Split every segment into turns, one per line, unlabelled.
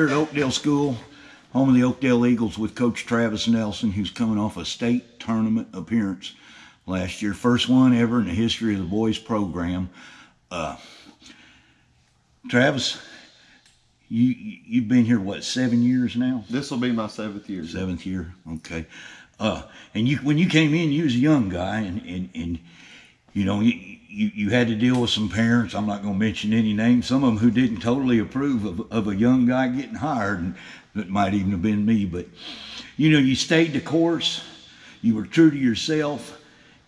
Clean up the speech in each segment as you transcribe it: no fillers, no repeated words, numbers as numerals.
here at Oakdale School, home of the Oakdale Eagles, with Coach Travis Nelson, who's coming off a state tournament appearance last year. First one ever in the history of the boys program. Travis, you've been here, what, 7 years now?
This will be my 7th year.
7th year, okay. And when you came in, you was a young guy, and you know, you had to deal with some parents. I'm not going to mention any names. Some of them who didn't totally approve of a young guy getting hired, and that might even have been me. But you know, you stayed the course. You were true to yourself,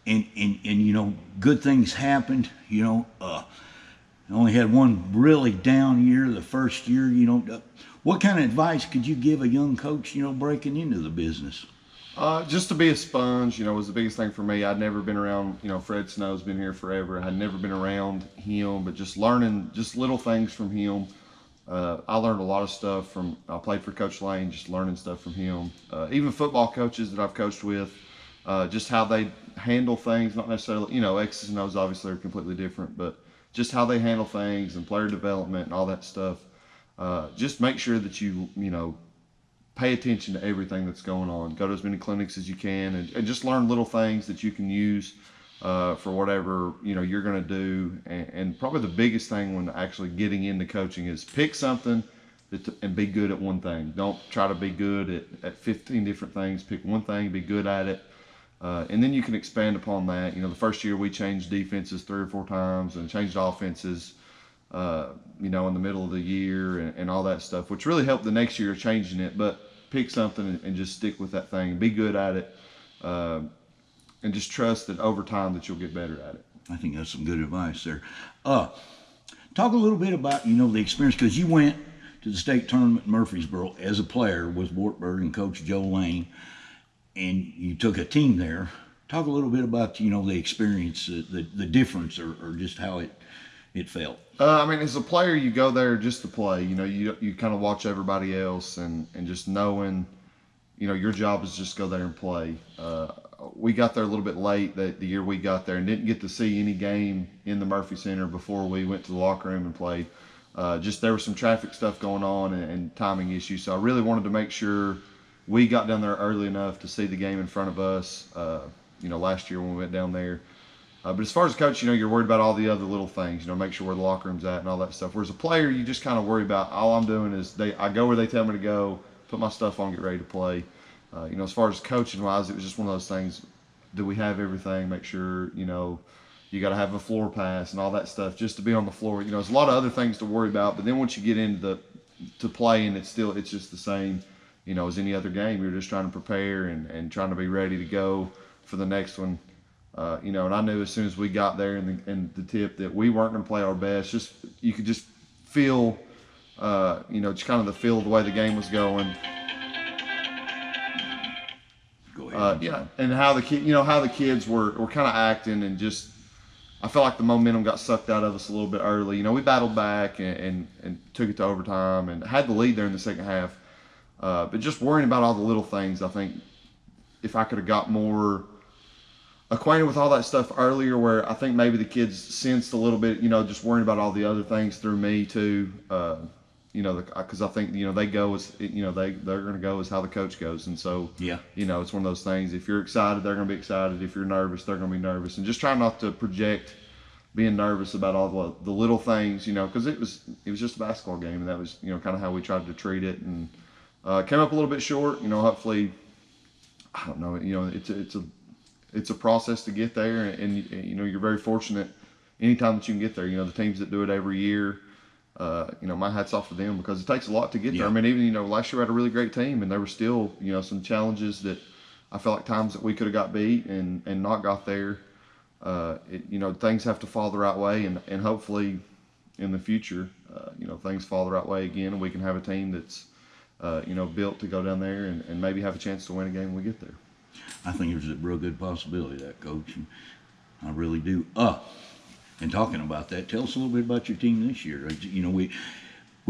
and you know, good things happened. You know, I only had one really down year, the first year. You know, what kind of advice could you give a young coach, you know, breaking into the business?
Just to be a sponge, you know, was the biggest thing for me. I'd never been around, you know, Fred Snow's been here forever. I had never been around him, but just learning just little things from him. I learned a lot of stuff from, I played for Coach Lane, just learning stuff from him. Even football coaches that I've coached with, just how they handle things, not necessarily, you know, X's and O's obviously are completely different, but just how they handle things and player development and all that stuff. Just make sure that you know, pay attention to everything that's going on. Go to as many clinics as you can, and just learn little things that you can use for whatever, you know, you're going to do. And probably the biggest thing when actually getting into coaching is pick something and be good at one thing. Don't try to be good at 15 different things. Pick one thing, be good at it, and then you can expand upon that. You know, the first year we changed defenses 3 or 4 times and changed offenses, you know, in the middle of the year and all that stuff, which really helped the next year changing it. But pick something and just stick with that thing. Be good at it, and just trust that over time that you'll get better at it.
I think that's some good advice there. Talk a little bit about, you know, the experience, because you went to the state tournament in Murfreesboro as a player with Wartburg and Coach Joe Lane, and you took a team there. Talk a little bit about, you know, the experience, the difference, or just how it felt.
I mean, as a player, you go there just to play. You know, you kind of watch everybody else, and just knowing, you know, your job is just go there and play. We got there a little bit late the year we got there, and didn't get to see any game in the Murphy Center before we went to the locker room and played. Just there was some traffic stuff going on and timing issues, so I really wanted to make sure we got down there early enough to see the game in front of us. You know, last year when we went down there. But as far as a coach, you know, you're worried about all the other little things, you know, make sure where the locker room's at and all that stuff. Whereas a player, you just kind of worry about, all I'm doing is I go where they tell me to go, put my stuff on, get ready to play. You know, as far as coaching-wise, it was just one of those things. Do we have everything? Make sure, you know, you got to have a floor pass and all that stuff just to be on the floor. You know, there's a lot of other things to worry about. But then once you get into to playing, it's just the same, you know, as any other game. You're just trying to prepare and trying to be ready to go for the next one. You know, and I knew as soon as we got there in the tip that we weren't going to play our best. Just you could just feel, you know, just kind of the feel of the way the game was going.
Go ahead.
Yeah, and how the kids were kind of acting, and just I felt like the momentum got sucked out of us a little bit early. You know, we battled back and took it to overtime and had the lead there in the second half. But just worrying about all the little things, I think if I could have got more acquainted with all that stuff earlier, where I think maybe the kids sensed a little bit, you know, just worrying about all the other things through me too. You know, because I think, you know, they go as, you know, they're going to go as how the coach goes, and so
yeah,
you know, it's one of those things. If you're excited, they're going to be excited. If you're nervous, they're going to be nervous, and just try not to project being nervous about all the little things, you know, because it was just a basketball game, and that was, you know, kind of how we tried to treat it, and came up a little bit short. You know, hopefully, I don't know, you know, it's a process to get there, and you know, you're very fortunate anytime that you can get there. You know, the teams that do it every year, you know, my hat's off to them, because it takes a lot to get there. I mean, even, you know, last year we had a really great team, and there were still, you know, some challenges that I felt like times that we could have got beat and not got there. You know, things have to fall the right way, and hopefully in the future, you know, things fall the right way again, and we can have a team that's, you know, built to go down there and maybe have a chance to win a game when we get there.
I think there's a real good possibility of that, Coach. I really do. And talking about that, tell us a little bit about your team this year. You know, we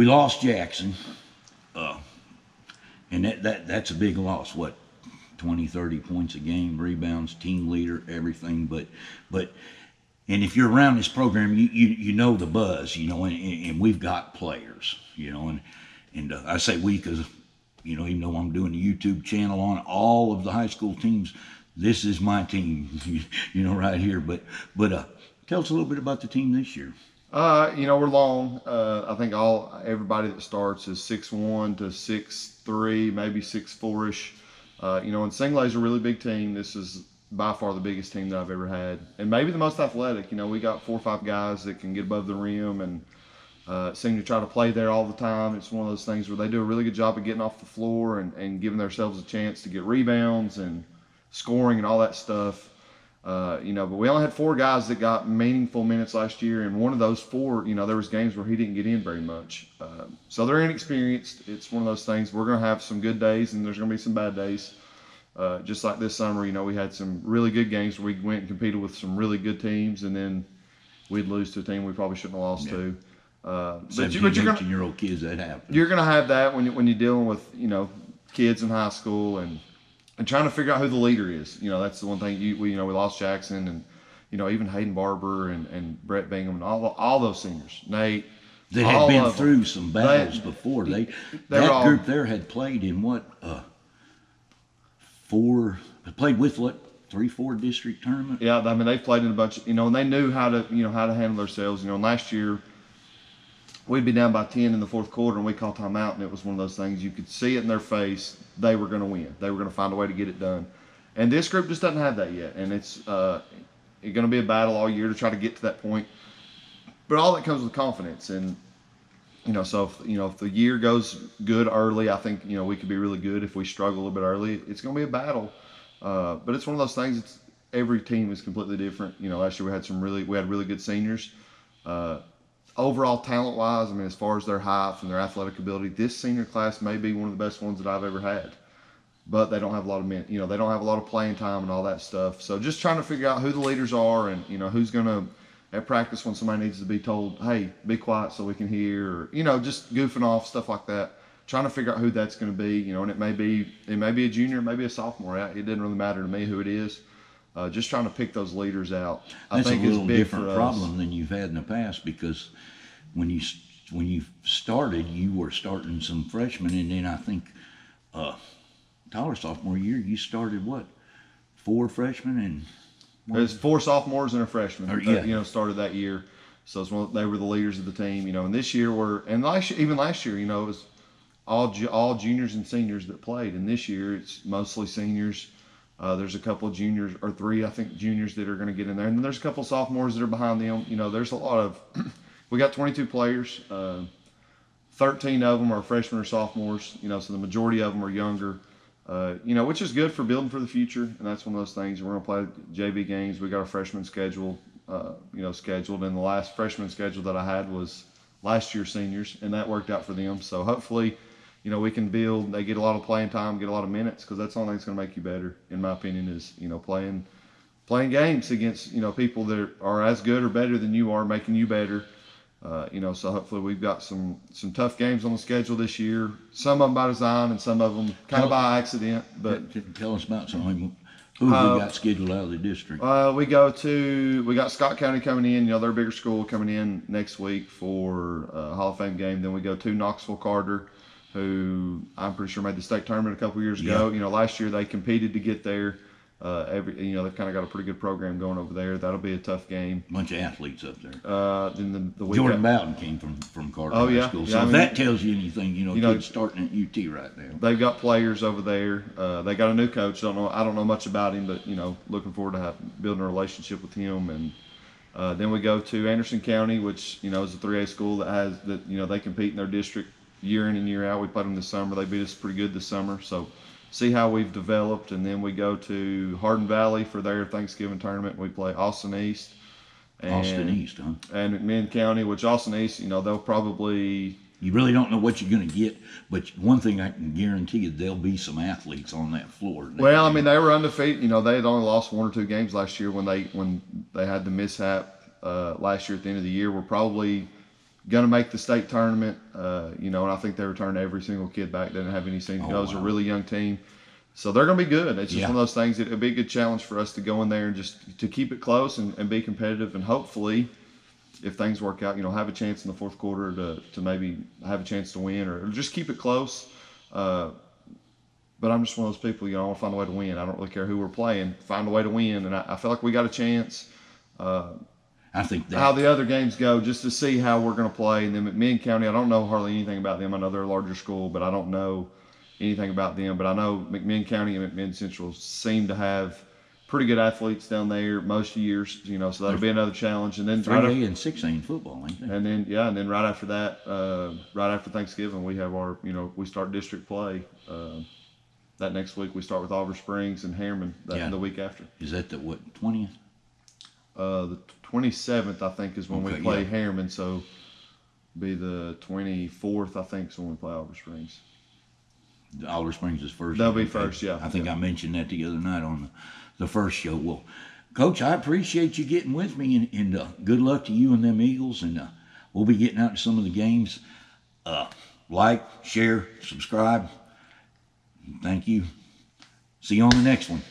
lost Jackson, and that's a big loss. What, 20, 30 points a game, rebounds, team leader, everything. But and if you're around this program, you know the buzz, you know, and we've got players, you know, And I say we because, even though I'm doing a YouTube channel on all of the high school teams, this is my team, right here. But tell us a little bit about the team this year.
We're long. I think everybody that starts is 6'1" to 6'3", maybe 6'4"-ish. And Singlay's a really big team. This is by far the biggest team that I've ever had, and maybe the most athletic. We got 4 or 5 guys that can get above the rim and seem to try to play there all the time. It's one of those things where they do a really good job of getting off the floor and giving themselves a chance to get rebounds and scoring and all that stuff. But we only had 4 guys that got meaningful minutes last year, and one of those 4, there was games where he didn't get in very much. So they're inexperienced. It's one of those things. We're going to have some good days, and there's going to be some bad days. Just like this summer, we had some really good games where we went and competed with some really good teams, and then we'd lose to a team we probably shouldn't have lost to.
But you're 18-year-old kids, that happens.
You're going to have that when you're dealing with, kids in high school and trying to figure out who the leader is. That's the one thing. We lost Jackson and, even Hayden Barber and Brett Bingham and all those seniors. Nate.
They had been through some battles before. That group there had played in played with 3-4 district tournament?
Yeah, they've played in a bunch of, and they knew how to handle themselves. Last year we'd be down by 10 in the fourth quarter and we called timeout, and it was one of those things you could see it in their face. They were going to win. They were going to find a way to get it done. And this group just doesn't have that yet. And it's going to be a battle all year to try to get to that point. But all that comes with confidence. And, so if the year goes good early, I think, we could be really good. If we struggle a little bit early, it's going to be a battle. But it's one of those things. Every team is completely different. Last year we had really good seniors. Overall, talent-wise, as far as their height and their athletic ability, this senior class may be one of the best ones that I've ever had. But they don't have a lot of men. They don't have a lot of playing time and all that stuff. So just trying to figure out who the leaders are and, who's going to, at practice when somebody needs to be told, hey, be quiet so we can hear, or, just goofing off, stuff like that. Trying to figure out who that's going to be, and it may be a junior, maybe a sophomore. It doesn't really matter to me who it is. Just trying to pick those leaders out.
That's a little different problem than you've had in the past, because when you started, you were starting some freshmen, and then I think Tyler's sophomore year, you started 4 freshmen and
there's 4 sophomores and a freshman. That, started that year, so they were the leaders of the team. And this year last year, it was all juniors and seniors that played, and this year it's mostly seniors. There's a couple of juniors, or 3, I think, juniors that are going to get in there. And then there's a couple of sophomores that are behind them. There's a lot of – we got 22 players. 13 of them are freshmen or sophomores, so the majority of them are younger, which is good for building for the future. And that's one of those things. We're going to play JV games. We got a freshman schedule, scheduled. And the last freshman schedule that I had was last year's seniors, and that worked out for them. So hopefully – we can build. They get a lot of playing time, get a lot of minutes, because that's the only thing that's going to make you better, in my opinion, is playing games against people that are as good or better than you are, making you better. So hopefully we've got some tough games on the schedule this year. Some of them by design, and some of them kind of by accident. But
tell us about some of them. Who have we got scheduled out of the district?
We got Scott County coming in. They're a bigger school, coming in next week for a Hall of Fame game. Then we go to Knoxville Carter, who I'm pretty sure made the state tournament a couple years ago. Last year they competed to get there. They've kind of got a pretty good program going over there. That'll be a tough game.
Bunch of athletes up there.
Then the week
Jordan Bowden came from Carter High School. So if that tells you anything, kids starting at UT right now.
They've got players over there. They got a new coach. I don't know much about him, but looking forward to building a relationship with him. And then we go to Anderson County, which is a 3A school that they compete in their district year in and year out. We played them this summer. They beat us pretty good this summer. So see how we've developed. And then we go to Hardin Valley for their Thanksgiving tournament. We play Austin East.
Austin East, huh?
And McMinn County, which Austin East, they'll probably...
You really don't know what you're going to get, but one thing I can guarantee you, there'll be some athletes on that floor.
Well, they were undefeated. They had only lost 1 or 2 games last year when they had the mishap last year at the end of the year. We're probably going to make the state tournament, and I think they returned every single kid back. They didn't have any seniors. It was a really young team. So they're going to be good. It's just one of those things. It'll be a good challenge for us to go in there and just to keep it close and be competitive, and hopefully if things work out, have a chance in the fourth quarter to maybe have a chance to win or just keep it close. But I'm just one of those people, I want to find a way to win. I don't really care who we're playing, find a way to win. And I feel like we got a chance.
I think that
how the other games go, just to see how we're going to play. And then McMinn County, I don't know hardly anything about them. I know they're a larger school, but I don't know anything about them. But I know McMinn County and McMinn Central seem to have pretty good athletes down there most years, so that'll be another challenge. And then
3A and 6A in football, ain't they?
And then right after that, right after Thanksgiving, we have our, we start district play. That next week we start with Auburn Springs and Harriman the week after.
Is that the 20th?
The 27th, I think, is when we play Harriman. So be the 24th, I think, is when we play Auburn Springs.
Auburn Springs is first.
They'll be first, yeah.
I think I mentioned that the other night on the first show. Well, Coach, I appreciate you getting with me, and good luck to you and them Eagles. And we'll be getting out to some of the games. Like, share, subscribe. Thank you. See you on the next one.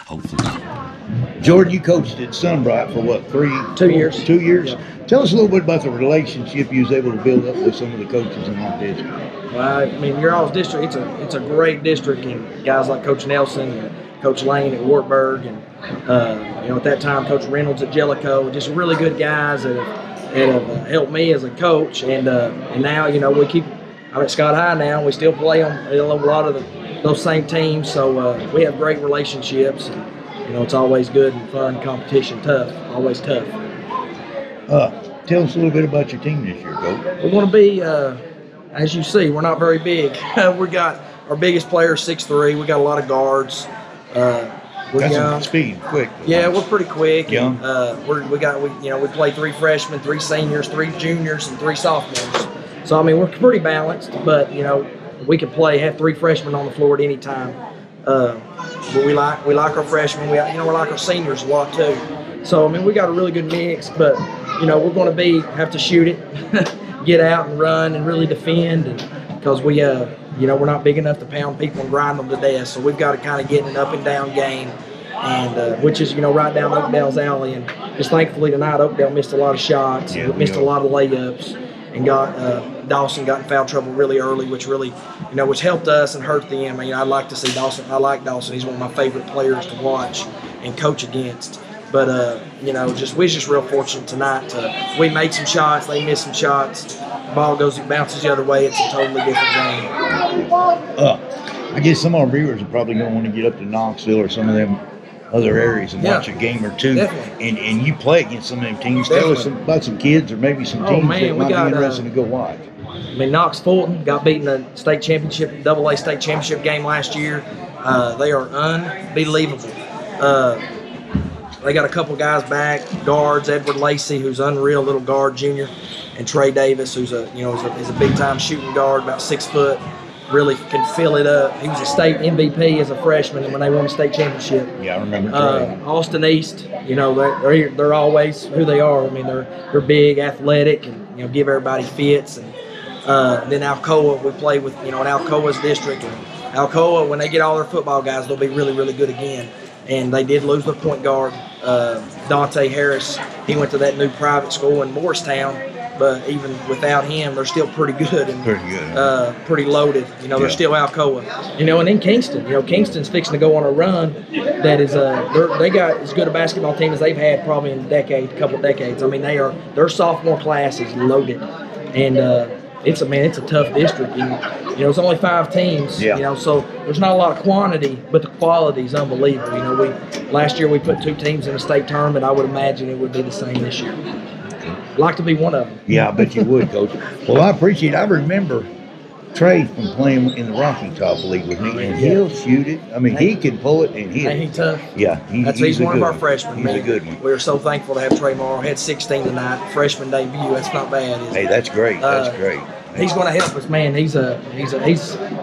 Hopefully. Jordan, you coached at Sunbright for what,
2 years.
2 years?
Yep.
Tell us a little bit about the relationship you was able to build up with some of the coaches in our district.
Well, I mean, your all's district, it's a great district, and guys like Coach Nelson and Coach Lane at Wartburg, and at that time Coach Reynolds at Jellicoe, just really good guys that have helped me as a coach, and now I'm at Scott High now, and we still play on a lot of those same teams, so we have great relationships, and it's always good and fun, competition, tough, always tough.
Tell us a little bit about your team this year, Coach.
We're going to be, as you see, we're not very big. We got our biggest player 6'3". We got a lot of guards. We're
Got
young.
some speed, quick.
Yeah, we're pretty quick.
Young.
We play 3 freshmen, 3 seniors, 3 juniors, and 3 sophomores. So I mean, we're pretty balanced, but we can have 3 freshmen on the floor at any time. But we like our freshmen. We like our seniors a lot too. So I mean, we got a really good mix, but we're going to have to shoot it, get out and run and really defend, and because we're not big enough to pound people and grind them to death. So we've got to kind of get an up and down game, and which is right down Oakdale's alley. And just thankfully tonight, Oakdale missed a lot of shots, missed a lot of layups, and Dawson got in foul trouble really early, which really which helped us and hurt them. I mean, I'd like to see Dawson. I like Dawson. He's one of my favorite players to watch and coach against. But we was just real fortunate tonight. We made some shots, they missed some shots. The ball bounces the other way. It's a totally different game.
I guess some of our viewers are probably going to want to get up to Knoxville or some of them other areas and watch a game or two.
Definitely.
And you play against some of them teams.
Definitely.
Tell us about some kids or maybe some teams that might be interesting to go watch.
I mean, Knox Fulton got beaten in the state championship, AA state championship game last year. They are unbelievable. They got a couple guys back, guards, Edward Lacey, who's unreal little guard junior, and Trey Davis, who's is a big time shooting guard, about 6 foot, really can fill it up. He was a state MVP as a freshman when they won the state championship.
Yeah, I remember Trey.
Austin East, they're always who they are. I mean, they're big, athletic, and give everybody fits. And then Alcoa, we play with in Alcoa's district. And Alcoa, when they get all their football guys, they'll be really, really good again. And they did lose their point guard, Dante Harris. He went to that new private school in Morristown, but even without him, they're still pretty good and pretty loaded. They're still Alcoa. And in Kingston, Kingston's fixing to go on a run that is they got as good a basketball team as they've had probably in a couple decades. I mean, their sophomore class is loaded, and it's a tough district. And, it's only 5 teams. So there's not a lot of quantity, but the quality is unbelievable. Last year we put 2 teams in a state tournament. I would imagine it would be the same this year. I'd like to be one of them. Yeah,
I bet you would, Coach. Well, I appreciate it. I remember Trey from playing in the Rocky Top League with me, and he'll shoot it. I mean, he can pull it and hit it.
He's tough.
Yeah,
he's one of our freshmen.
He's a good one.
We are so thankful to have Trey Morrow. Had 16 tonight, freshman debut. That's not bad, is it?
Hey, that's great. That's great.
He's going to help us, man. He's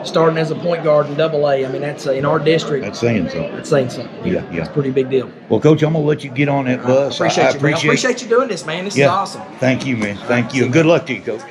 starting as a point guard in AA. I mean, that's in our district.
That's saying something.
That's saying something. Yeah. It's a pretty big deal.
Well, Coach, I'm going to let you get on that bus.
I appreciate you doing this, man. This is awesome.
Thank you, man. Thank you. And good luck to you, Coach.